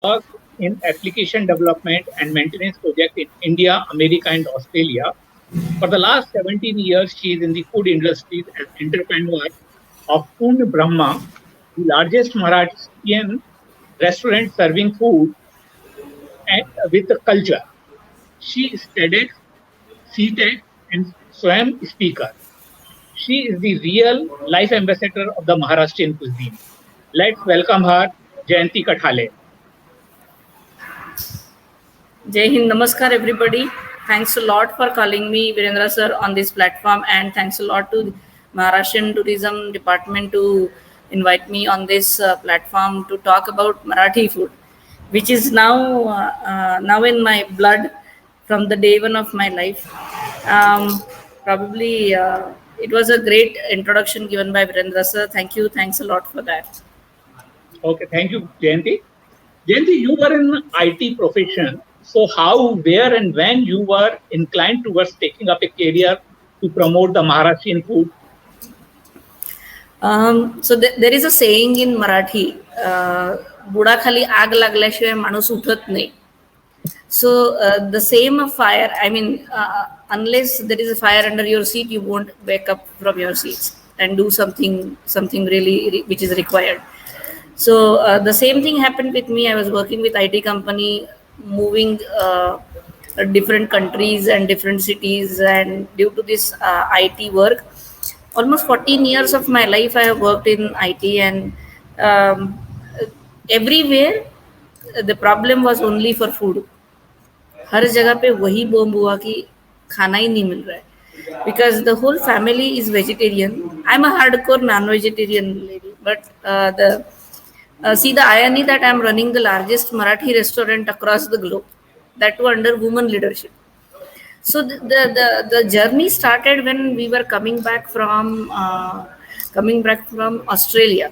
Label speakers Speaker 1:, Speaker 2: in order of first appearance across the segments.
Speaker 1: work in application development and maintenance project in India, America, and Australia. For the last 17 years, she is in the food industry as entrepreneur of Purna Brahma, the largest Maharashtrian restaurant serving food and with a culture. She studied CTEC and SWAM speaker. She is the real life ambassador of the Maharashtrian cuisine. Let's welcome her, Jayanti Kathale.
Speaker 2: Jai Hind, Namaskar, everybody. Thanks a lot for calling me, Virendra sir, on this platform, and thanks a lot to Maharashtrian Tourism Department to invite me on this platform to talk about Marathi food, which is now in my blood from the day one of my life. Probably it was a great introduction given by Virendra sir. Thank you. Thanks a lot for that.
Speaker 1: Okay, thank you, Jayanti. Jayanti, you were in IT profession. So how, where, and when you were inclined towards taking up a career to promote the Maharashtrian food?
Speaker 2: There is a saying in Marathi, बुडाखाली आग लागल्याशिवाय माणूस उठत नाही. So the same fire, I mean, unless there is a fire under your seat, you won't wake up from your seats and do something really which is required. So the same thing happened with me. I was working with IT company, moving different countries and different cities, and due to this IT work, almost 14 years of my life I have worked in IT, and um, everywhere the problem was only for food. हर जगह पे वही bomb हुआ कि खाना ही नहीं मिल रहा है, because the whole family is vegetarian. I'm a hardcore non-vegetarian lady, but see the irony that I'm running the largest Marathi restaurant across the globe, that too under woman leadership. So the journey started when we were coming back from Australia.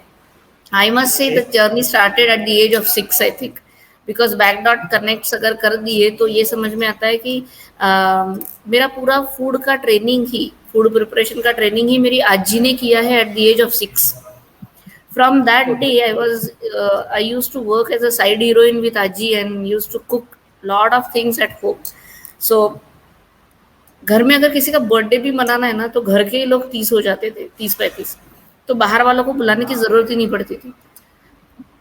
Speaker 2: I must say the journey started at the age of 6, I think, because back dot connects अगर कर दिए तो ये समझ में आता है कि मेरा पूरा फूड प्रिपरेशन का ट्रेनिंग ही मेरी आजी ने किया है at the age of 6. From that day, I used to work as a side heroine with Aji and used to cook lot of things at home. So घर में अगर किसी का बर्थडे भी मनाना है ना, तो घर के ही लोग 30 हो जाते थे, 30-35, तो बाहर वालों को बुलाने की जरूरत ही नहीं पड़ती थी.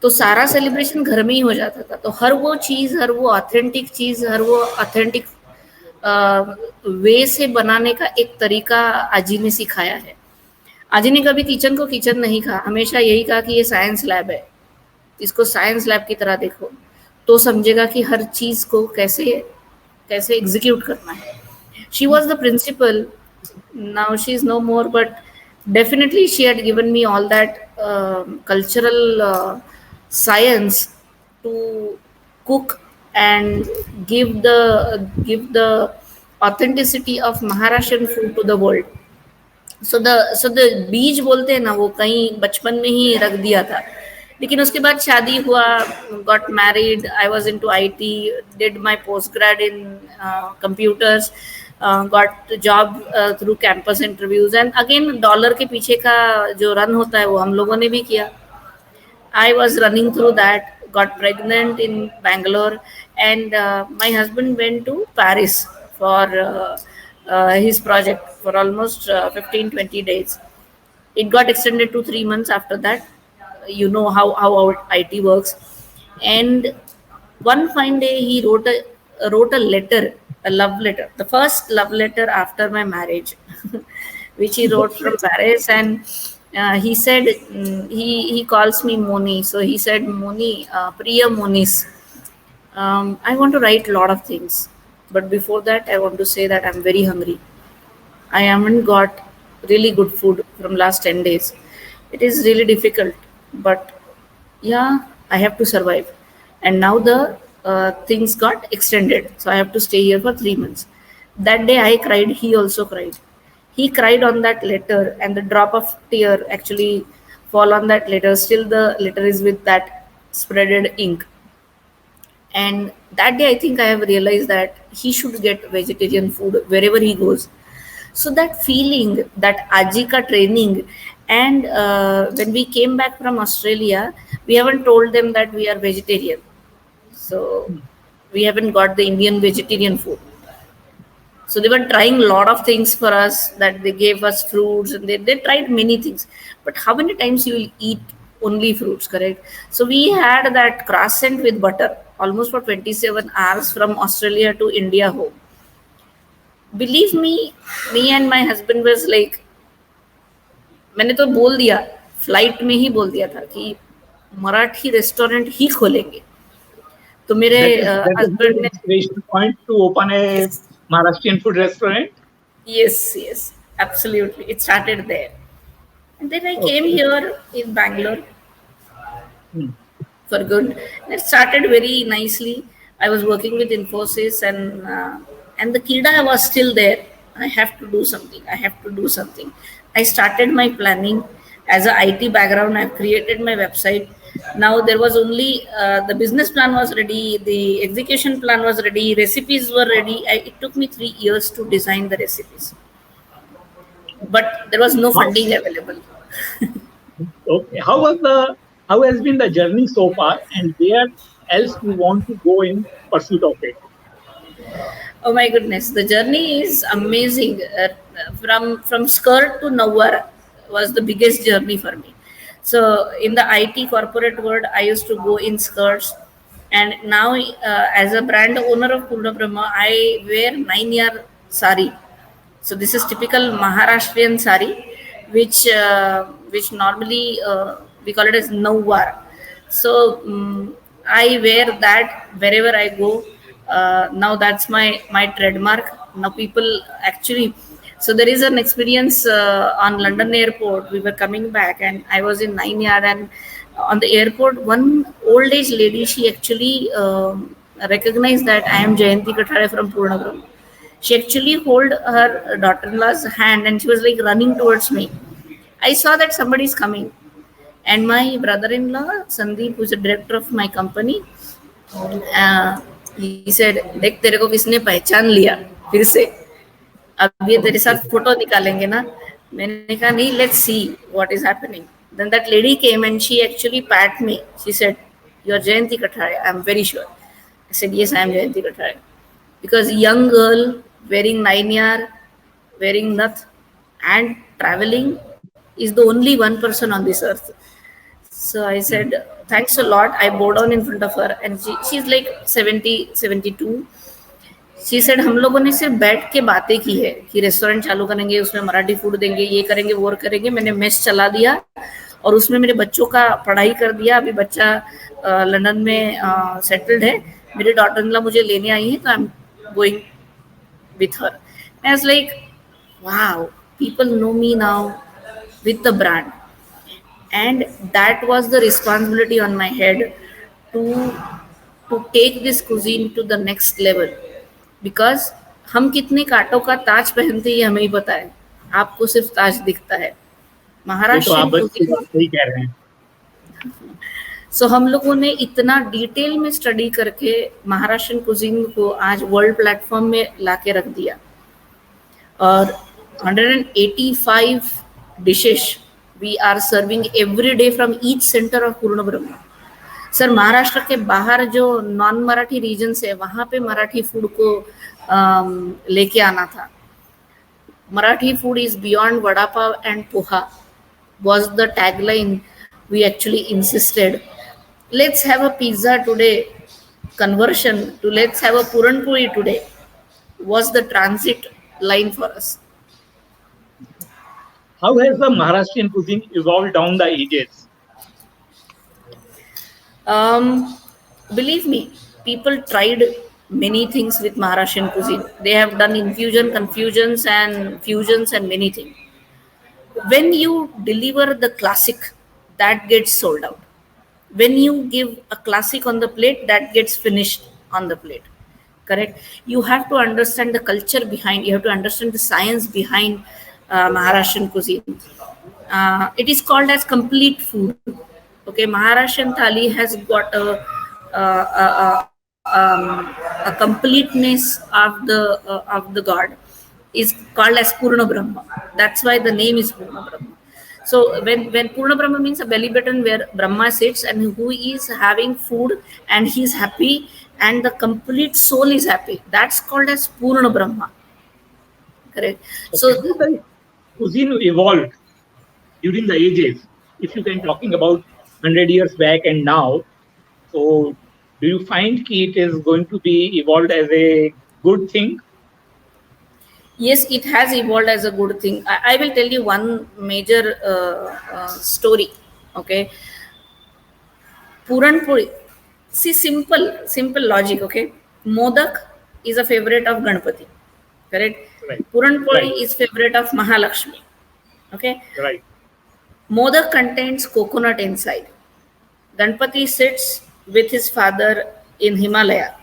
Speaker 2: तो सारा सेलिब्रेशन घर में ही हो जाता था. तो हर वो चीज, हर वो ऑथेंटिक वे से बनाने का एक तरीका आजी ने सिखाया है. आजी ने कभी किचन को किचन नहीं कहा, हमेशा यही कहा कि ये साइंस लैब है, इसको साइंस लैब की तरह देखो, तो समझेगा कि हर चीज को कैसे कैसे एग्जीक्यूट करना है. She was the principal. Now she is no more, but definitely she had given me all that cultural science to cook and give the authenticity of Maharashtrian food to the world. So the बीज बोलते हैं ना, वो कहीं बचपन में ही रख दिया था. लेकिन उसके बाद शादी हुआ, got married, I was into IT, did my postgrad in computers, got job through campus interviews, and again dollar के पीछे का जो रन होता है वो हम लोगों ने भी किया. I was running through that, got pregnant in Bangalore, and my husband went to Paris for his project for almost 15-20 days. It got extended to 3 months after that. You know how our IT works. And one fine day, he wrote a letter, a love letter, the first love letter after my marriage, which he wrote from Paris. And he said, he calls me Moni. So he said, Moni, Priya Monis, I want to write a lot of things. But before that, I want to say that I'm very hungry. I haven't got really good food from last 10 days. It is really difficult, but yeah, I have to survive. And now the things got extended, so I have to stay here for 3 months. That day I cried, he also cried. He cried on that letter, and the drop of tear actually fall on that letter. Still the letter is with that spreaded ink. And that day I think I have realized that he should get vegetarian food wherever he goes. So that feeling, that ajika training, and when we came back from Australia, we haven't told them that we are vegetarian. So we haven't got the Indian vegetarian food. So they were trying a lot of things for us, that they gave us fruits, and they tried many things. But how many times you will eat only fruits, correct? So we had that croissant with butter almost for 27 hours from Australia to India home. Believe me and my husband was like, मैंने तो बोल दिया, flight में ही बोल दिया था कि Marathi restaurant ही खोलेंगे. तो मेरे
Speaker 1: That is
Speaker 2: हस्बैंड
Speaker 1: the
Speaker 2: ने,
Speaker 1: inspiration point to open a
Speaker 2: yes,
Speaker 1: Maharashtrian food restaurant.
Speaker 2: yes, absolutely, it started there. And then I came
Speaker 1: Okay.
Speaker 2: here in Bangalore
Speaker 1: Hmm.
Speaker 2: for good. And it started very nicely. I was working with Infosys, and the Kida was still there. I have to do something. I have to do something. I started my planning as a IT background. I've created my website. Now there was only the business plan was ready, the execution plan was ready, recipes were ready. It took me 3 years to design the recipes, but there was no
Speaker 1: How,
Speaker 2: funding available.
Speaker 1: okay. How has been the journey so far, and where else you want to go in pursuit of it?
Speaker 2: Oh my goodness, the journey is amazing. From skirt to Nawar was the biggest journey for me. So in the IT corporate world, I used to go in skirts, and now as a brand owner of Purna Brahma, I wear 9 year sari. So this is typical Maharashtrian sari, which normally we call it as Nawar. So I wear that wherever I go. Now that's my trademark. Now people actually. So there is an experience on London airport. We were coming back, and I was in 9 yard, and on the airport, one old age lady, she actually recognized that I am Jayanti Kathare from Purnagram. She actually hold her daughter-in-law's hand, and she was like running towards me. I saw that somebody is coming, and my brother-in-law Sandeep, who's the director of my company, he said, देख तेरे को किसने पहचान लिया फिर से, अब ये तेरे साथ
Speaker 1: Okay.
Speaker 2: फोटो निकालेंगे ना. मैंने कहा नहीं, let's see what is happening. Then that lady came and she actually pat me. She said, you are Jayanti Kathare, I'm very sure. I said, yes, I am Jayanti Kathare. Because young girl wearing 9 yard, wearing nath, and traveling is the only one person on this earth. So I said, thanks a lot. I bowed down in front of her, and she's like 70, 72. She said, हम लोगों ने सिर्फ बैठ के बातें की है कि रेस्टोरेंट चालू करेंगे, उसमें मराठी फूड देंगे, ये करेंगे, वो करेंगे. मैंने मेस चला दिया और उसमें मेरे बच्चों का पढ़ाई कर दिया. अभी बच्चा लंदन में सेटल्ड है. मेरी डॉटर इन लॉ मुझे लेने आई है, तो I am going with her. And I was like, wow, people know me now with the brand. And that was the responsibility on my head to to take this cuisine to the next level. Because हम कितने कांटों का ताज पहनते हैं ये हमें ही पता है, आपको सिर्फ ताज दिखता है.
Speaker 1: ये तो आप
Speaker 2: महाराष्ट्रियन
Speaker 1: बच्चे
Speaker 2: कुजीन.
Speaker 1: बात सही कह रहे हैं.
Speaker 2: सो हम लोगों ने इतना डिटेल में स्टडी करके महाराष्ट्रियन कुजीन को आज वर्ल्ड प्लेटफॉर्म में लाके रख दिया. और 185 dishes we are serving every day from each centre of Purna Brahma. Sir Maharashtra के बाहर जो नॉन मराठी रीजन्स है, वहाँ पे मराठी फूड को लेके आना था. Marathi food is beyond vada pav and poha was the tagline we actually insisted. Let's have a pizza today. Conversion to let's have a puran puri today was the transit line for us.
Speaker 1: How has the Maharashtrian cuisine evolved down the ages?
Speaker 2: Believe me, people tried many things with Maharashtrian cuisine. They have done infusion, confusions, and fusions, and many things. When you deliver the classic, that gets sold out. When you give a classic on the plate, that gets finished on the plate. Correct? You have to understand the culture behind, you have to understand the science behind Maharashtrian cuisine. It is called as complete food. Okay, Maharashtrian thali has got a completeness of the god is called as Purna Brahma. That's why the name is Purna Brahma. So when Purna Brahma means a belly button where Brahma sits and who is having food and he's happy and the complete soul is happy. That's called as Purna Brahma. Correct.
Speaker 1: So
Speaker 2: So
Speaker 1: how the cuisine evolved during the ages? If you can talking about 100 years back and now, so do you find that it is going to be evolved as a good thing?
Speaker 2: yes, it has evolved as a good thing. I will tell you one major story. Okay, Puran Puri. See, simple logic. Okay, Modak is a favorite of Ganpati. Correct.
Speaker 1: Right,
Speaker 2: Puran Puri
Speaker 1: right,
Speaker 2: is favorite of Mahalakshmi. Okay,
Speaker 1: right,
Speaker 2: Modak contains coconut inside. Ganpati sits with his father in Himalaya.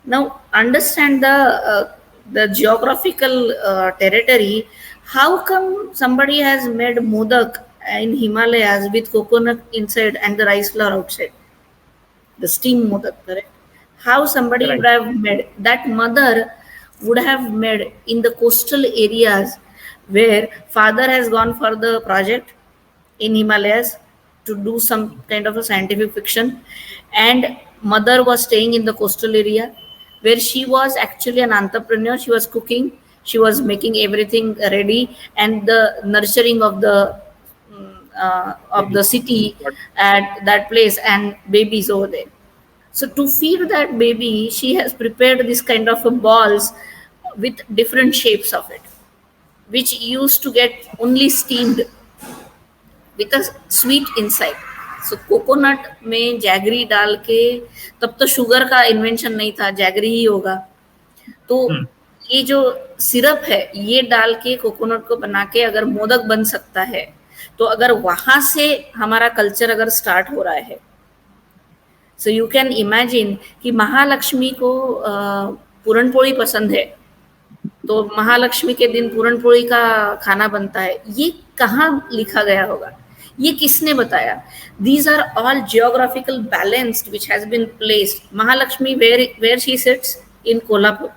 Speaker 2: Now, understand the geographical territory. How come somebody has made modak in Himalayas with coconut inside and the rice flour outside? The steam modak, correct? How somebody would
Speaker 1: right,
Speaker 2: have made that mother would have made in the coastal areas where father has gone for the project in Himalayas to do some kind of a scientific fiction, and mother was staying in the coastal area where she was actually an entrepreneur. She was cooking, she was making everything ready, and the nurturing of
Speaker 1: maybe.
Speaker 2: the city
Speaker 1: But
Speaker 2: at that place and babies over there. So to feed that baby, she has prepared this kind of a balls with different shapes of it, which used to get only steamed with sweet inside so coconut में jaggery डाल के तब तो sugar का invention नहीं था jaggery ही होगा तो
Speaker 1: hmm,
Speaker 2: ये जो सिरप है ये डाल के कोकोनट को बना के अगर मोदक बन सकता है तो अगर वहां से हमारा कल्चर अगर स्टार्ट हो रहा है सो यू कैन इमेजिन कि महालक्ष्मी को पूरन पोड़ी पसंद है तो महालक्ष्मी के दिन पूरन पोड़ी का खाना बनता है ये कहाँ लिखा गया होगा ये किसने बताया these are all geographical balanced which has been placed Mahalakshmi where she sits in Kolhapur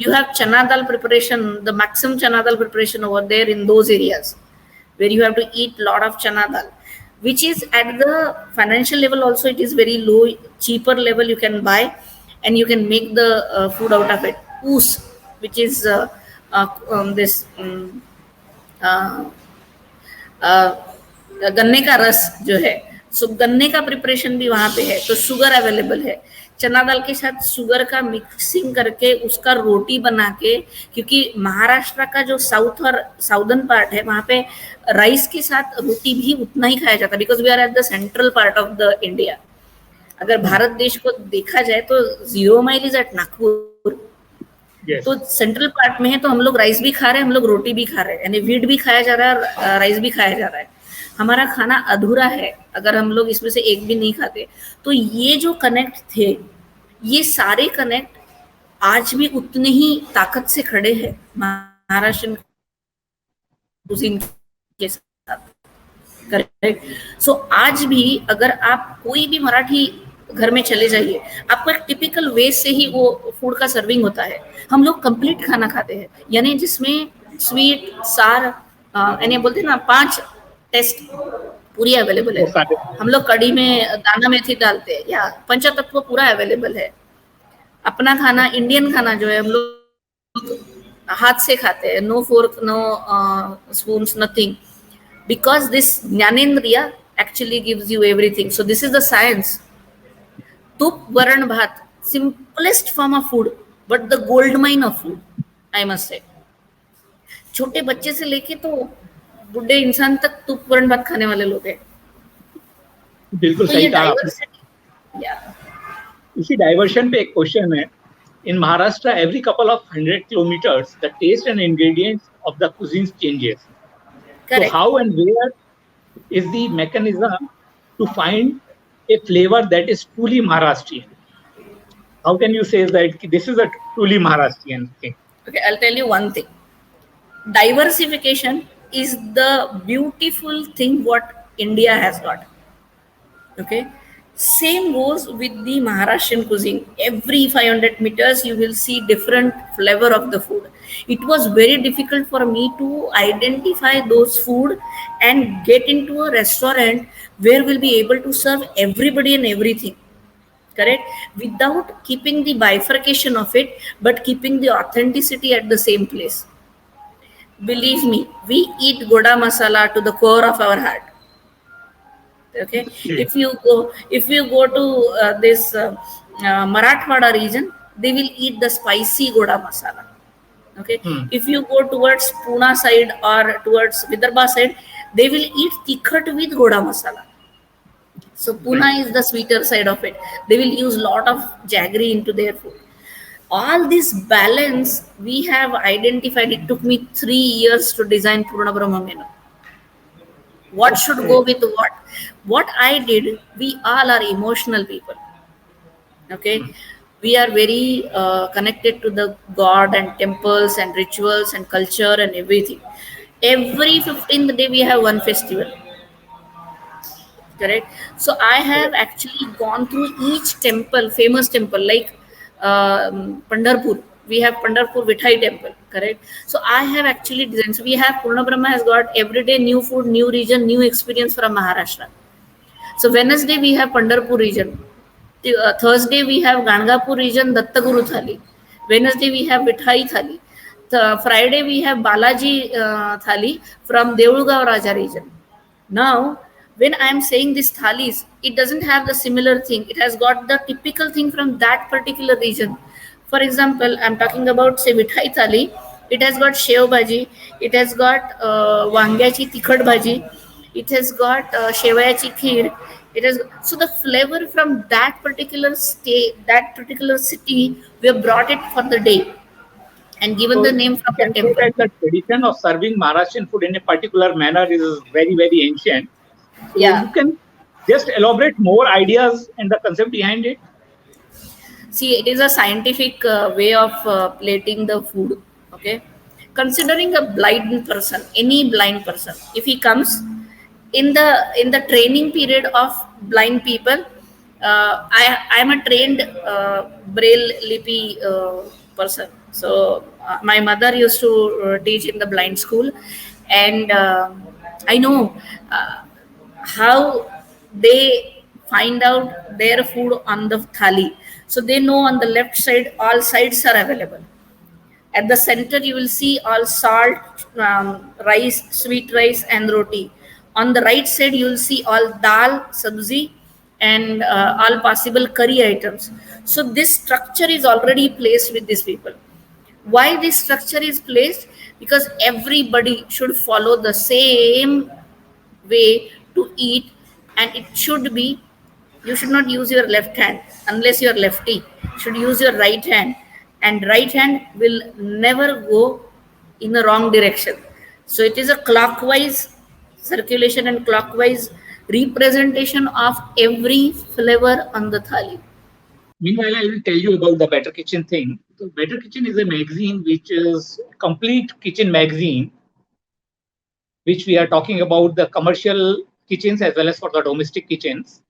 Speaker 2: you have chana dal preparation the maximum chana dal preparation over there in those areas where you have to eat lot of chana dal which is at the financial level also it is very low cheaper level you can buy and you can make the food out of it oos which is this uh, uh, गन्ने का रस जो है सो गन्ने का preparation भी वहां पे है तो शुगर अवेलेबल है चना दाल के साथ शुगर का मिक्सिंग करके उसका रोटी बना के क्योंकि महाराष्ट्र का जो साउथ और साउदर्न पार्ट है वहां पे राइस के साथ रोटी भी उतना ही खाया जाता है because we are at the central part of the India अगर भारत देश को देखा जाए तो 0 mile is at Nagpur
Speaker 1: yes,
Speaker 2: तो सेंट्रल पार्ट में है तो हम लोग राइस भी खा रहे हैं हम लोग रोटी भी खा रहे हैं यानी व्हीट भी खाया जा रहा है और राइस भी खाया जा रहा है हमारा खाना अधूरा है अगर हम लोग इसमें से एक भी नहीं खाते तो ये जो कनेक्ट थे ये सारे कनेक्ट आज भी उतने ही ताकत से खड़े हैं महाराष्ट्र कुजीन के साथ करेक्ट सो आज भी अगर आप कोई भी मराठी घर में चले जाइए आपको एक टिपिकल वे से ही वो फूड का सर्विंग होता है हम लोग कंप्लीट खाना खाते हैं यानी जिसमें स्वीट सार यानी बोलते हैं ना 5 टेस्ट पूरी अवेलेबल है हम लोग कड़ी में दाना मेथी डालते हैं या पंचतत्व पूरा अवेलेबल है अपना खाना इंडियन खाना जो है हम लोग हाथ से खाते हैं no fork no spoons nothing because this ज्ञानेन्द्रिया actually gives you everything so this is the science tup varan bhat simplest form of food but the gold mine of food I must say छोटे बच्चे से लेके तो बुढ़े इंसान तक तुप वरण भात खाने वाले लोग हैं
Speaker 1: बिल्कुल
Speaker 2: तो
Speaker 1: सही
Speaker 2: ये
Speaker 1: कहा आपने
Speaker 2: डाइवर्सिटी या
Speaker 1: इसी डाइवर्शन पे एक क्वेश्चन है in Maharashtra every couple of 100 kilometers the taste and ingredients of the cuisines changes so
Speaker 2: correct
Speaker 1: how and where is the mechanism to find a flavor that is truly Maharashtrian how can you say that this is a truly Maharashtrian thing
Speaker 2: okay I'll tell you one thing diversification is the beautiful thing what India has got okay Same goes with the Maharashtrian cuisine. Every 500 meters, you will see different flavor of the food. It was very difficult for me to identify those food and get into a restaurant where we'll be able to serve everybody and everything. Correct? Without keeping the bifurcation of it, but keeping the authenticity at the same place. Believe me, we eat goda masala to the core of our heart. Okay,
Speaker 1: Okay.
Speaker 2: if you go to this Marathwada region, they will eat the spicy goda masala. Okay,
Speaker 1: Hmm.
Speaker 2: if you go towards Pune side or towards Vidarbha side, they will eat tikhat with goda masala. So Pune
Speaker 1: Right.
Speaker 2: is the sweeter side of it. They will use lot of jaggery into their food. All this balance we have identified. It took me 3 years to design Purna Brahma menu. What should go
Speaker 1: Okay.
Speaker 2: with what I did. We all are emotional people. Okay,
Speaker 1: Hmm.
Speaker 2: we are very connected to the god and temples and rituals and culture and everything. Every 15th day we have one festival. Correct. So I have
Speaker 1: Correct.
Speaker 2: actually gone through each temple, famous temple, like Pandharpur. We have Pandharpur Vithai temple. Correct. So I have actually designed. So we have Purna Brahma has got every day new food, new region, new experience from Maharashtra. So Wednesday we have Pandharpur region. Thursday we have Gangapur region Dattaguru Thali. Wednesday we have Vithai Thali. Friday we have Balaji Thali from Deulgaon Raja region. Now, when I am saying these thalis, it doesn't have the similar thing. It has got the typical thing from that particular region. For example, I'm talking about say Mithai thali. It has got shev bhaji. It has got wangyachi tikhat bhaji. It has got shevayachi kheer. It has so the flavor from that particular state, that particular city, we have brought it for the day and given the
Speaker 1: So
Speaker 2: name
Speaker 1: you
Speaker 2: from the
Speaker 1: can say
Speaker 2: temple.
Speaker 1: that the tradition of serving Maharashtrian food in a particular manner is very, very ancient. So
Speaker 2: Yeah.
Speaker 1: you can just elaborate more ideas and the concept behind it.
Speaker 2: See, it is a scientific way of plating the food. Okay, considering a blind person, any blind person, if he comes in the training period of blind people, I am a trained braille lipi person. So my mother used to teach in the blind school, and I know how they find out their food on the thali. So they know on the left side all sides are available. At the center you will see all salt, rice, sweet rice and roti. On the right side you will see all dal, sabzi and all possible curry items. So this structure is already placed with these people. Why this structure is placed? Because everybody should follow the same way to eat, and it should be, you should not use your left hand unless you are lefty. You should use your right hand, and right hand will never go in the wrong direction. So it is a clockwise circulation and clockwise representation of every flavor on the thali.
Speaker 1: Meanwhile, I will tell you about the Better Kitchen thing. So Better Kitchen is a magazine which is a complete kitchen magazine, which we are talking about the commercial kitchens as well as for the domestic kitchens.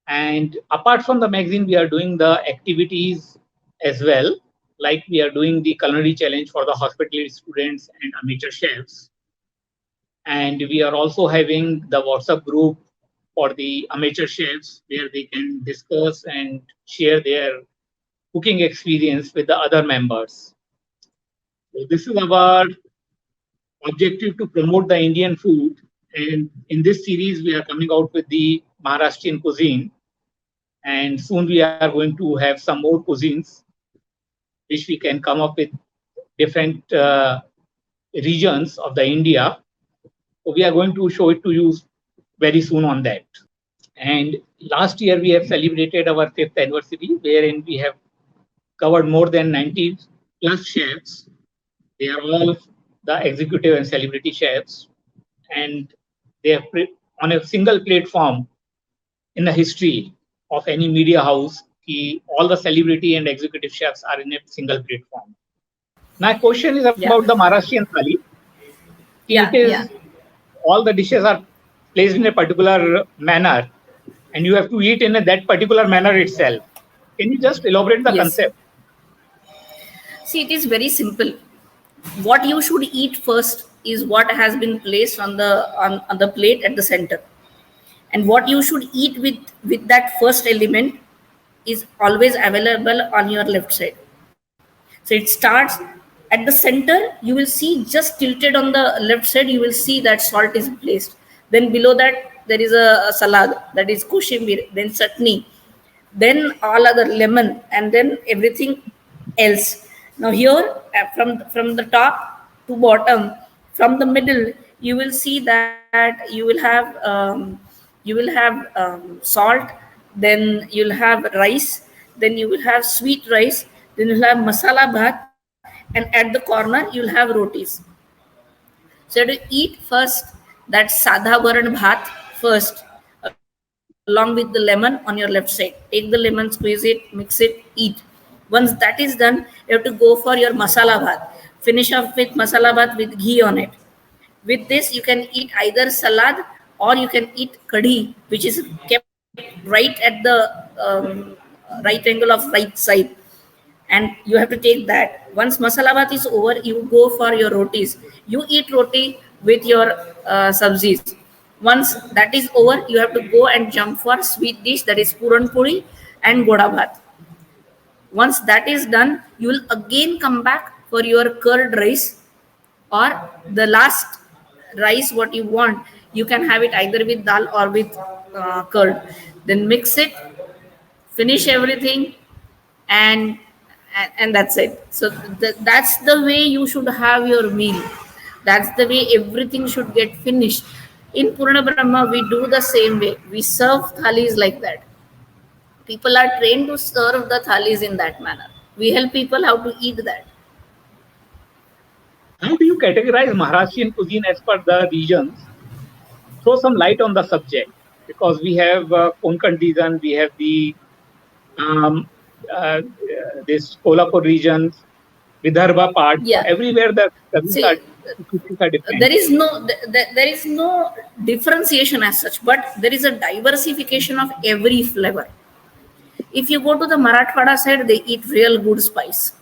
Speaker 1: And apart from the magazine, we are doing the activities as well, like we are doing the culinary challenge for the hospitality students and amateur chefs. And we are also having the WhatsApp group for the amateur chefs where they can discuss and share their cooking experience with the other members. So this is our objective to promote the Indian food. And in this series, we are coming out with the Maharashtrian cuisine. And soon we are going to have some more cuisines which we can come up with different regions of the India. So we are going to show it to you very soon on that. And last year we have celebrated our fifth anniversary, wherein we have covered more than 90 plus chefs. They are all the executive and celebrity chefs, and they have on a single platform in the history of any media house. All the celebrity and executive chefs are in a single platform. My question is about
Speaker 2: Yeah,
Speaker 1: the Maharashtrian thali. It
Speaker 2: yeah,
Speaker 1: is
Speaker 2: yeah.
Speaker 1: all the dishes are placed in a particular manner. and you have to eat in that particular manner itself. Can you just elaborate the
Speaker 2: Yes.
Speaker 1: concept?
Speaker 2: See, it is very simple. What you should eat first is what has been placed on the plate at the center, and what you should eat with that first element is always available on your left side. So it starts at the center. You will see just tilted on the left side, you will see that salt is placed. Then below that there is a salad, that is koshimir, then chutney, then all other lemon, and then everything else. Now here, from the top to bottom, from the middle, you will see that salt, then you'll have rice, then you will have sweet rice, then you'll have masala bhat, and at the corner you'll have rotis. So you have to eat first that sadha varan bhat first, along with the lemon on your left side. Take the lemon, squeeze it, mix it, eat. Once that is done, you have to go for your masala bhat. Finish off with masala bhat with ghee on it. With this, you can eat either salad or you can eat kadhi, which is kept right at the right angle of right side, and you have to take that. Once masala bhat is over, you go for your rotis. You eat roti with your sabzis. Once that is over, you have to go and jump for sweet dish, that is puran puri and goda bhat. Once that is done, you will again come back for your curd rice, or the last rice what you want. You can have it either with dal or with curd. Then mix it, finish everything, and and that's it. So that's the way you should have your meal. That's the way everything should get finished. In Purna Brahma, we do the same way. We serve thalis like that. People are trained to serve the thalis in that manner. We help people how to eat that.
Speaker 1: How do you categorize Maharashtrian cuisine as per the regions? Throw some light on the subject, because we have Konkan region, we have the um, uh, this Kolhapur regions, Vidarbha part.
Speaker 2: Yeah.
Speaker 1: Everywhere the
Speaker 2: See,
Speaker 1: cuisines are different.
Speaker 2: there is no differentiation as such, but there is a diversification of every flavor. If you go to the Marathwada side, they eat real good spice.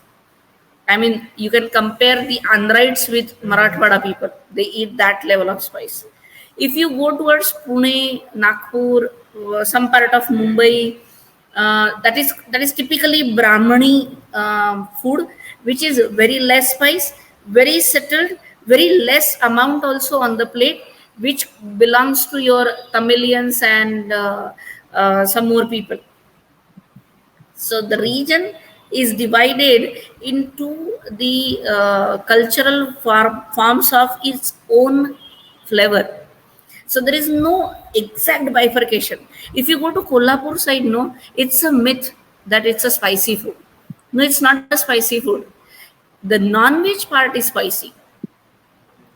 Speaker 2: I mean, you can compare the Andhrites with Marathwada people. They eat that level of spice. If you go towards Pune, Nagpur, some part of Mumbai, that is typically Brahmani food, which is very less spice, very settled, very less amount also on the plate, which belongs to your Tamilians and some more people. So the region is divided into the cultural forms of its own flavor. So there is no exact bifurcation. If you go to Kolhapur side, no, it's a myth that it's a spicy food. No, it's not a spicy food. The non-veg part is spicy,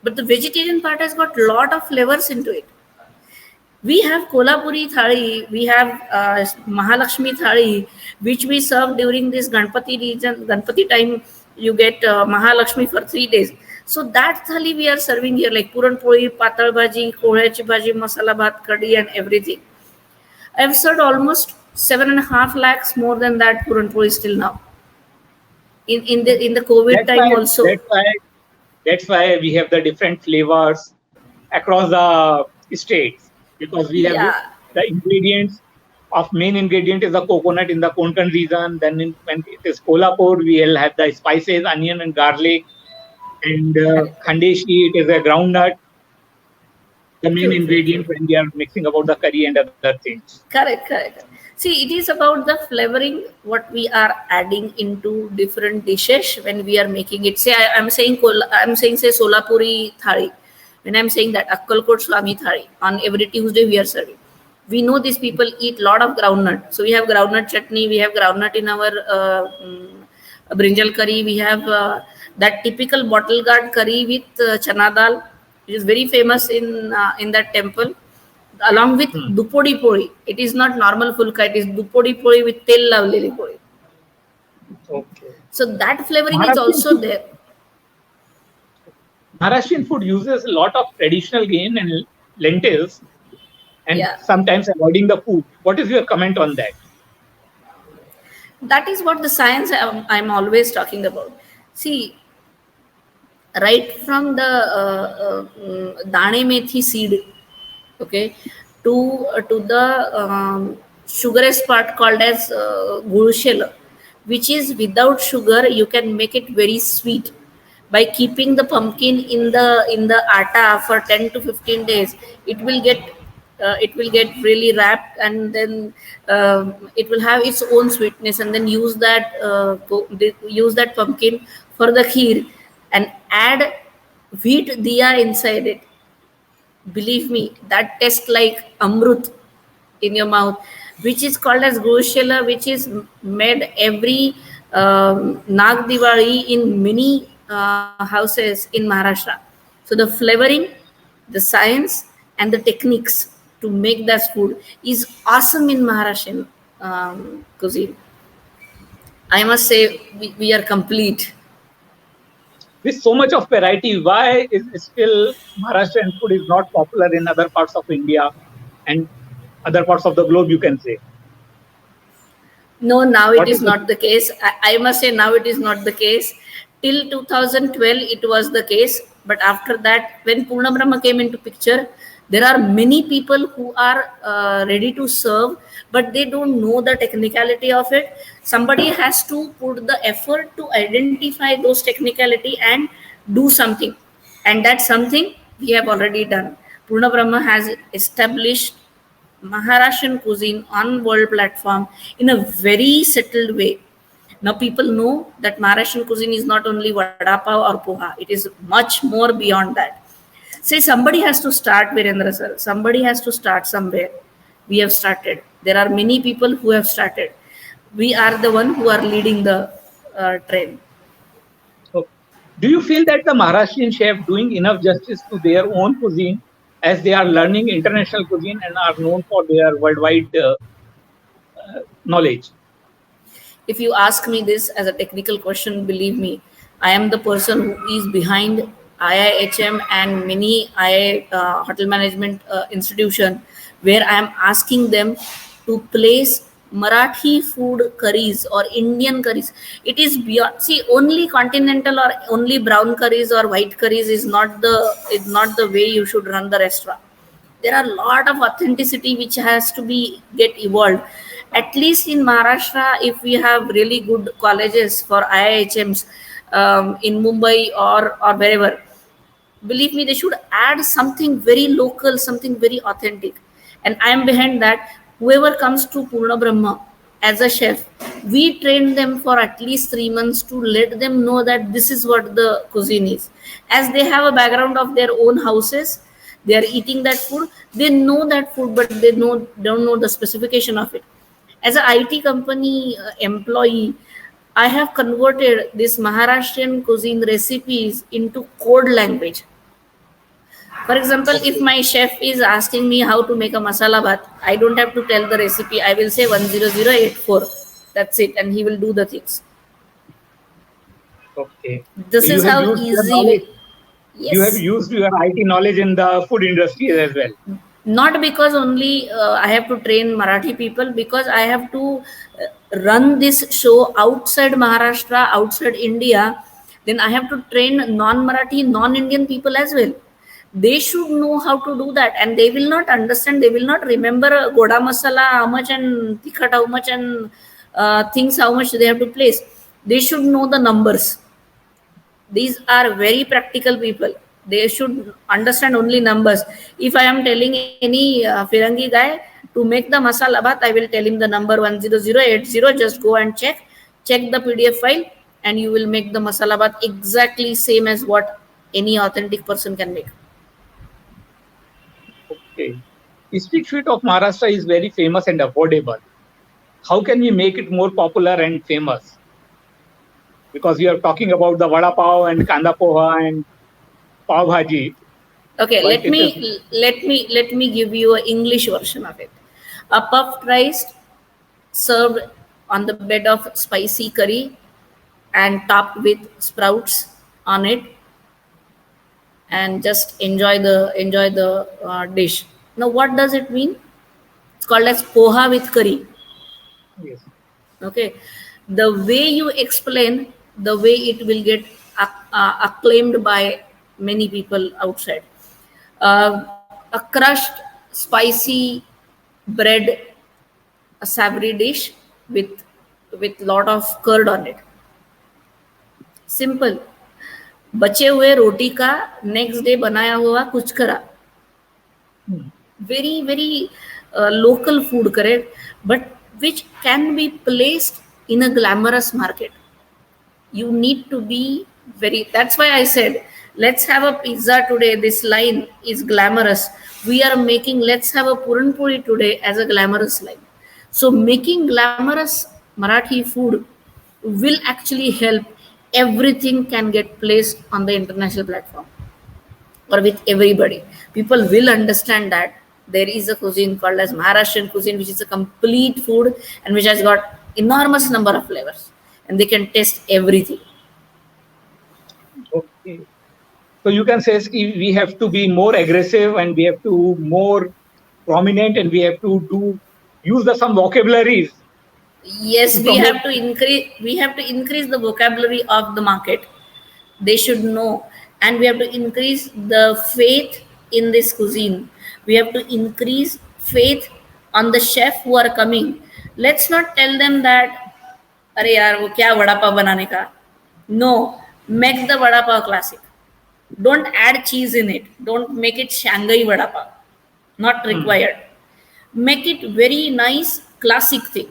Speaker 2: but the vegetarian part has got lot of flavors into it. We have Kolhapuri thali, we have Mahalakshmi thali, which we serve during this Ganpati time. You get Mahalakshmi for 3 days. So that thali we are serving here, like puran puri, patal bhaji, kohyachi bhaji, masala bhat, kadhi, and everything. I have served almost 7.5 lakhs, more than that puran puri still now. In the COVID time also.
Speaker 1: That's why we have the different flavors across the states, because we have the ingredients. Of main ingredient is the coconut in the Konkan region. Then when it is Kolhapur, we will have the spices, onion and garlic, and Khandeshi, it is a groundnut. The main ingredient when we are mixing about the curry and other things.
Speaker 2: Correct. See, it is about the flavoring, what we are adding into different dishes when we are making it. Say, I'm saying say Solapuri thali. When I'm saying that Akkalkot Swami thali, on every Tuesday we are serving. We know these people eat lot of groundnut. So we have groundnut chutney, we have groundnut in our brinjal curry. We have that typical bottle gourd curry with chana dal, which is very famous in that temple. Along with dupodi pori. It is not normal fulka, it is dupodi pori with tel lavleli pori.
Speaker 1: Okay.
Speaker 2: So that flavoring is also there.
Speaker 1: Maharashtrian food uses a lot of traditional grain and lentils. and
Speaker 2: Yeah.
Speaker 1: sometimes avoiding the food. What is your comment on that?
Speaker 2: That is what the science I'm always talking about. See, right from the dane methi seed, okay, to the sugarous part called as gulshela, which is without sugar. You can make it very sweet by keeping the pumpkin in the atta for 10 to 15 days. It will get really wrapped, and then it will have its own sweetness, and then use that pumpkin for the kheer, and add wheat diya inside it. Believe me, that tastes like amrut in your mouth, which is called as goshela, which is made every Nag Diwali in many houses in Maharashtra. So the flavoring, the science, and the techniques to make that food is awesome in Maharashtrian cuisine. I must say, we are complete.
Speaker 1: With so much of variety, why is still Maharashtrian food is not popular in other parts of India and other parts of the globe? You can say.
Speaker 2: No, now it
Speaker 1: What
Speaker 2: is
Speaker 1: is the
Speaker 2: not the case. I must say, now it is not the case. Till 2012, it was the case. But after that, when Purna Brahma came into picture, there are many people who are ready to serve, but they don't know the technicality of it. Somebody has to put the effort to identify those technicality and do something. And that's something we have already done. Purna Brahma has established Maharashtrian cuisine on world platform in a very settled way. Now people know that Maharashtrian cuisine is not only vada pav or poha; it is much more beyond that. Say somebody has to start, Virendra sir. Somebody has to start somewhere. We have started. There are many people who have started. We are the one who are leading the trend.
Speaker 1: so, do you feel that the Maharashtrian chef doing enough justice to their own cuisine as they are learning international cuisine and are known for their worldwide knowledge?
Speaker 2: If you ask me this as a technical question, believe me, I am the person who is behind IIHM and many IA hotel management institution, where I am asking them to place Marathi food curries or Indian curries. It is beyond. See, only continental or only brown curries or white curries is not the way you should run the restaurant. There are a lot of authenticity which has to be get evolved. At least in Maharashtra, if we have really good colleges for IIHMs in Mumbai or wherever, believe me, they should add something very local, something very authentic. And I am behind that. Whoever comes to Purna Brahma as a chef, we train them for at least 3 months to let them know that this is what the cuisine is. As they have a background of their own houses, they are eating that food, they know that food, but they don't know the specification of it. As an IT company employee, I have converted this Maharashtrian cuisine recipes into code language. For example, if
Speaker 1: Okay.
Speaker 2: my chef is asking me how to make a masala bhat, I don't have to tell the recipe. I will say 10084. That's it, and he will do the things.
Speaker 1: Okay. So
Speaker 2: This
Speaker 1: you
Speaker 2: is
Speaker 1: have
Speaker 2: how
Speaker 1: used your
Speaker 2: easy
Speaker 1: knowledge.
Speaker 2: way.
Speaker 1: You have
Speaker 2: Yes.
Speaker 1: used your IT knowledge in the food industry as well.
Speaker 2: Not because only I have to train Marathi people, because I have to run this show outside Maharashtra, outside India. Then I have to train non-Marathi, non-Indian people as well. They should know how to do that, and they will not understand, they will not remember goda masala how much and tikhat how much, and things how much they have to place. They should know the numbers. These are very practical people. They should understand only numbers. If I am telling any Firangi guy to make the masala bhat, I will tell him the number 10080. Just go and check the PDF file, and you will make the masala bhat exactly same as what any authentic person can make.
Speaker 1: Okay. Street food of Maharashtra is very famous and affordable. How can we make it more popular and famous? Because we are talking about the vada pav and kanda poha and pav bhaji,
Speaker 2: Okay,
Speaker 1: but
Speaker 2: let
Speaker 1: it
Speaker 2: me
Speaker 1: is
Speaker 2: let me give you an English version of it. A puffed rice served on the bed of spicy curry and topped with sprouts on it, and just enjoy the dish. Now, what does it mean? It's called as poha with curry.
Speaker 1: Yes.
Speaker 2: Okay, the way you explain, the way it will get acclaimed by many people outside. A crushed, spicy bread, a savory dish with lot of curd on it. Simple. बचे हुए रोटी का next day बनाया हुआ कुछ करा. Very very local food, correct, but which can be placed in a glamorous market. You need to be very, that's why I said let's have a pizza today, this line is glamorous. We are making let's have a puran puri today as a glamorous line. So making glamorous Marathi food will actually help everything can get placed on the international platform or with everybody. People will understand that there is a cuisine called as Maharashtrian cuisine, which is a complete food and which has got enormous number of flavors, and they can taste everything.
Speaker 1: Okay. So you can say we have to be more aggressive and we have to more prominent and we have to use some vocabularies.
Speaker 2: Yes, we have to increase the vocabulary of the market. They should know, and we have to increase the faith in this cuisine. We have to increase faith on the chef who are coming. Let's not tell them that अरे यार वो क्या वड़ा पाव बनाने का. No, make the vada pav classic. Don't add cheese in it. Don't make it Shanghai vada pav. Not required. Make it very nice classic thing.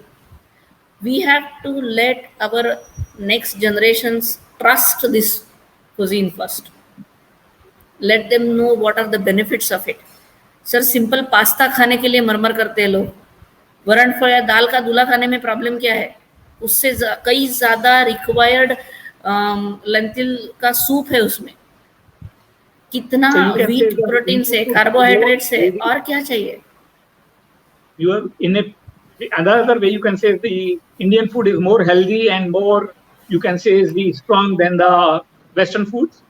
Speaker 2: We have to let our next generations trust this cuisine first. Let them know what are the benefits of it. Sir simple pasta खाने के लिए मरमर करते हैं लोग. वरण फल या दाल का दूल्हा खाने में प्रॉब्लम क्या है? उससे कई ज्यादा रिक्वायर्ड लेंटिल का सूप है, उसमें कितना वीट प्रोटीन से, कार्बोहाइड्रेट से, और क्या चाहिए?
Speaker 1: You are in a another way you can say the Indian food is more healthy and more, you can say, is the strong than the Western foods.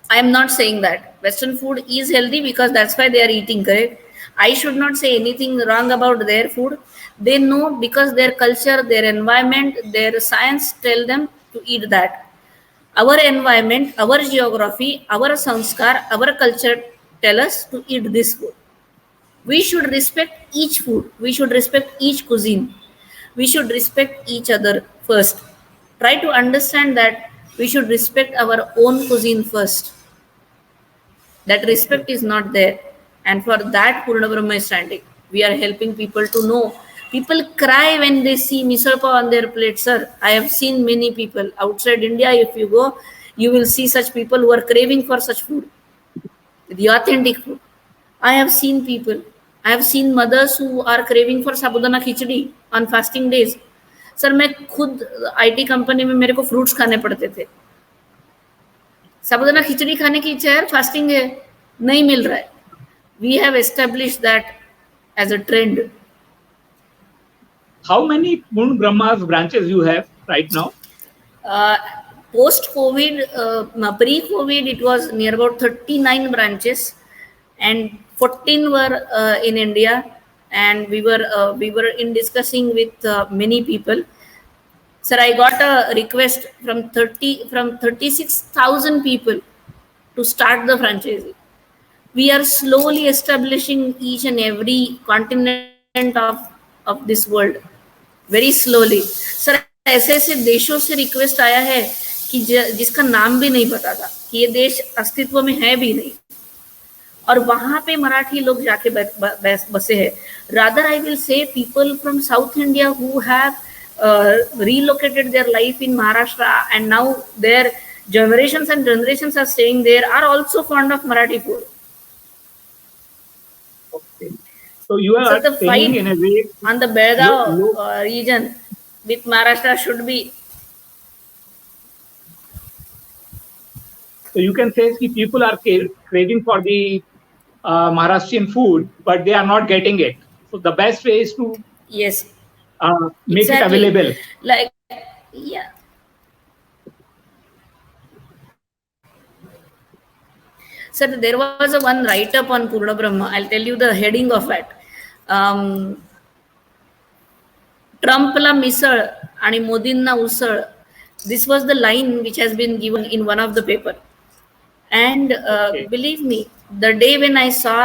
Speaker 2: I am not saying that Western food is healthy because that's why they are eating, correct? I should not say anything wrong about their food. They know because their culture, their environment, their science tell them to eat that. Our environment, our geography, our sanskar, our culture tell us to eat this food. We should respect each food. We should respect each cuisine. We should respect each other first. Try to understand that we should respect our own cuisine first. That respect is not there. And for that, Purna Brahma is standing. We are helping people to know. People cry when they see misal pav on their plate, sir. I have seen many people outside India. If you go, you will see such people who are craving for such food, the authentic food. I have seen people. I have seen mothers who are craving for sabudana khichdi on fasting days. Sir मैं खुद IT company में मेरे को fruits खाने पड़ते थे. साबुदाना खिचड़ी खाने की इच्छा है, फास्टिंग है, नहीं मिल रहा है. We have established that as a trend.
Speaker 1: How many Purna Brahma's branches you have right now?
Speaker 2: Post-COVID, pre-COVID, it was near about 39 branches, and 14 were in India, and we were in discussing with many people. Sir, I got a request from 36,000 people to start the franchise. We are slowly establishing each and every continent of this world, very slowly. Sir, ऐसे ऐसे देशों से request आया है कि जिसका नाम भी नहीं पता था कि ये देश अस्तित्व में है भी नहीं, और वहां पे मराठी लोग जाके बसे हैं. Rather I will say people from south India who have relocated their life in Maharashtra, and now their generations and generations are staying there, are also fond of Marathi food.
Speaker 1: Okay. So you are
Speaker 2: the fight
Speaker 1: in a way
Speaker 2: on the Belgaum region with Maharashtra should be.
Speaker 1: So you can say that people are craving for the Maharashtrian food, but they are not getting it. So the best way is to
Speaker 2: Yes.
Speaker 1: Make it available.
Speaker 2: Like, yeah. Sir, there was a one write-up on Purna Brahma. I'll tell you the heading of it. ट्रम्पला मिसळ आणि मोदींना usal. This was the line which has been given in one of the paper. And
Speaker 1: Okay.
Speaker 2: believe me, the day when I saw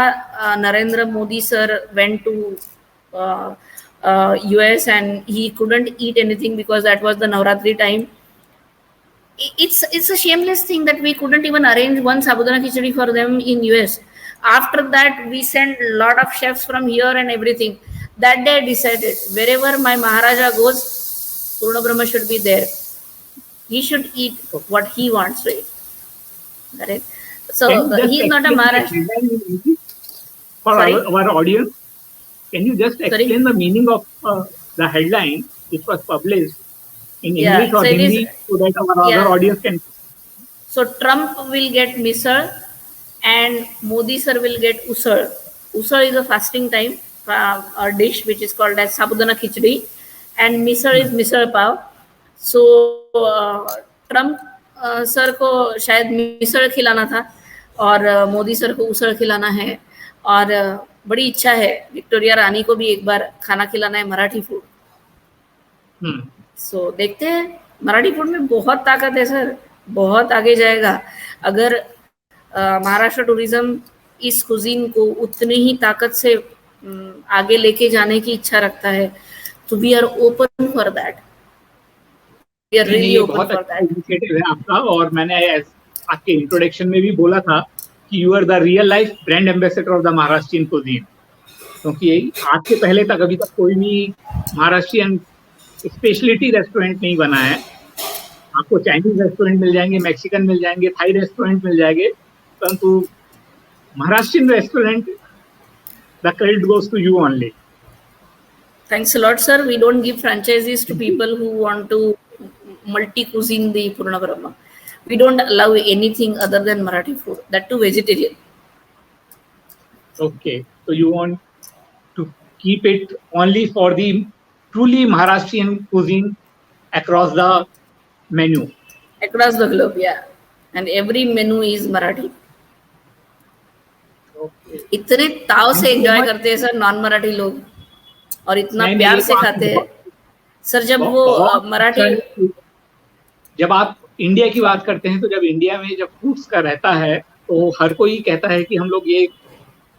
Speaker 2: Narendra Modi sir went to US and he couldn't eat anything because that was the Navratri time. It's a shameless thing that we couldn't even arrange one sabudana khichdi for them in US. After that, we sent a lot of chefs from here and everything. That day I decided, wherever my Maharaja goes, Purna Brahma should be there. He should eat what he wants to eat. Correct? So he's not a Maharaja.
Speaker 1: For
Speaker 2: Sorry?
Speaker 1: our audience, can you just
Speaker 2: Sorry?
Speaker 1: explain the meaning of the headline which was published in
Speaker 2: Yeah,
Speaker 1: English or
Speaker 2: so it is-
Speaker 1: Hindi so that our
Speaker 2: Yeah.
Speaker 1: other audience can?
Speaker 2: So Trump will get misal and Modi sir will get usal. Usal is a fasting time, a dish which is called as sabudana khichdi, and misal is misal pav. So Trump sir को शायद मिसल खिलाना था और Modi sir को उसल खिलाना है, और बड़ी इच्छा है विक्टोरिया रानी को भी एक बार खाना खिलाना है मराठी फूड. सो देखते हैं, मराठी फूड में बहुत ताकत है सर, बहुत आगे जाएगा. अगर महाराष्ट्र टूरिज्म इस कुजीन को उतनी ही ताकत से आगे लेके जाने की इच्छा रखता है, तो we are open for that. We are really open
Speaker 1: बहुत
Speaker 2: फॉर
Speaker 1: अच्छा
Speaker 2: दैट.
Speaker 1: इनिशिएटिव है आपका, और मैंने आपके इंट्रोडक्शन में भी बोला था कि you are the real life brand ambassador of the Maharashtrian cuisine, क्योंकि आज से पहले तक अभी तक कोई भी महाराष्ट्रियन स्पेशलिटी रेस्टोरेंट नहीं बना है. आपको चाइनीज रेस्टोरेंट मिल जाएंगे, मैक्सिकन मिल जाएंगे, थाई रेस्टोरेंट मिल जाएंगे, परंतु Maharashtrian restaurant, the credit goes to you only.
Speaker 2: Thanks a lot, sir. We don't give franchises to people who want to multi-cuisine the Purna Brahma. We don't allow anything other than Marathi food, that too vegetarian.
Speaker 1: Okay, so you want to keep it only for the truly Maharashtrian cuisine across the menu.
Speaker 2: Across the globe, yeah. And every menu is Marathi.
Speaker 1: Okay.
Speaker 2: इतने ताव से
Speaker 1: Thank you
Speaker 2: enjoy
Speaker 1: so much.
Speaker 2: करते हैं sir non Marathi लोग, और इतना
Speaker 1: नहीं,
Speaker 2: प्यार
Speaker 1: ये
Speaker 2: से
Speaker 1: तो
Speaker 2: खाते हैं सर. जब
Speaker 1: बहुत-
Speaker 2: वो
Speaker 1: बहुत
Speaker 2: मराठी
Speaker 1: अच्छा है। जब आप इंडिया की बात करते हैं, तो जब इंडिया में जब फूड्स का रहता है तो हर कोई कहता है कि हम लोग ये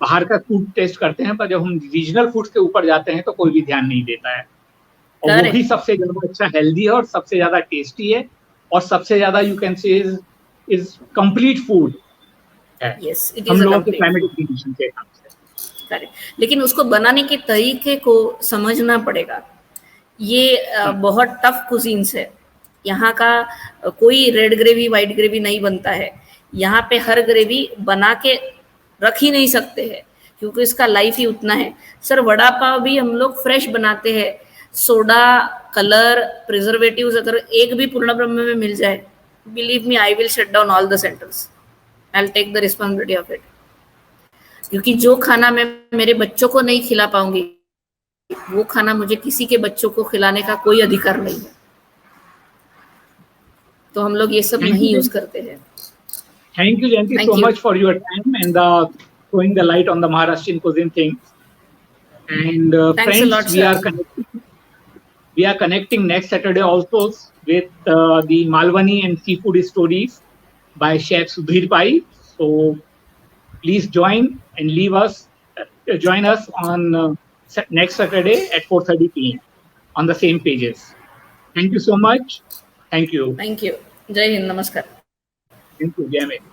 Speaker 1: बाहर का फूड टेस्ट करते हैं, पर जब हम रीजनल फूड्स के ऊपर जाते हैं तो कोई भी ध्यान नहीं देता है. और वो
Speaker 2: Correct.
Speaker 1: भी सबसे ज्यादा अच्छा हेल्दी है और सबसे ज्यादा टेस्टी है और सबसे ज्यादा you can say is complete food है
Speaker 2: यस, इट
Speaker 1: हम
Speaker 2: इज
Speaker 1: लोगों के
Speaker 2: कंप्लीट.
Speaker 1: क्लाइमेटिक कंडीशन के हिसाब से.
Speaker 2: करेक्ट. लेकिन उसको बनाने के तरीके को समझना पड़ेगा. ये बहुत टफ कुजीन्स है. यहाँ का कोई रेड ग्रेवी वाइट ग्रेवी नहीं बनता है. यहाँ पे हर ग्रेवी बना के रख ही नहीं सकते हैं, क्योंकि इसका लाइफ ही उतना है. सर वड़ा पाव भी हम लोग फ्रेश बनाते हैं. सोडा, कलर, प्रिजर्वेटिव्स अगर एक भी पूर्ण ब्रह्म में मिल जाए, believe me, I will shut down all the centres. I will take the responsibility of it. क्योंकि जो खाना मैं मेरे बच्चों को नहीं खिला पाऊंगी, वो खाना मुझे किसी के बच्चों को खिलाने का कोई अधिकार नहीं है. तो हम लोग ये सब
Speaker 1: Thank
Speaker 2: नहीं
Speaker 1: you.
Speaker 2: यूज करते हैं.
Speaker 1: Thank you, Jayanti,
Speaker 2: Thank
Speaker 1: so
Speaker 2: you.
Speaker 1: much for your time and throwing the light on the Maharashtrian cuisine things. And
Speaker 2: Thanks a
Speaker 1: friends,
Speaker 2: lot,
Speaker 1: we
Speaker 2: sir.
Speaker 1: are connecting next Saturday also with the Malwani and seafood stories by Chef Sudhir Pai. So please join and join us on next Saturday at 4:30 p.m. on the same pages. Thank you so much. Thank you.
Speaker 2: Thank you. जय हिंद. नमस्कार.
Speaker 1: Thank you, Jai Hind.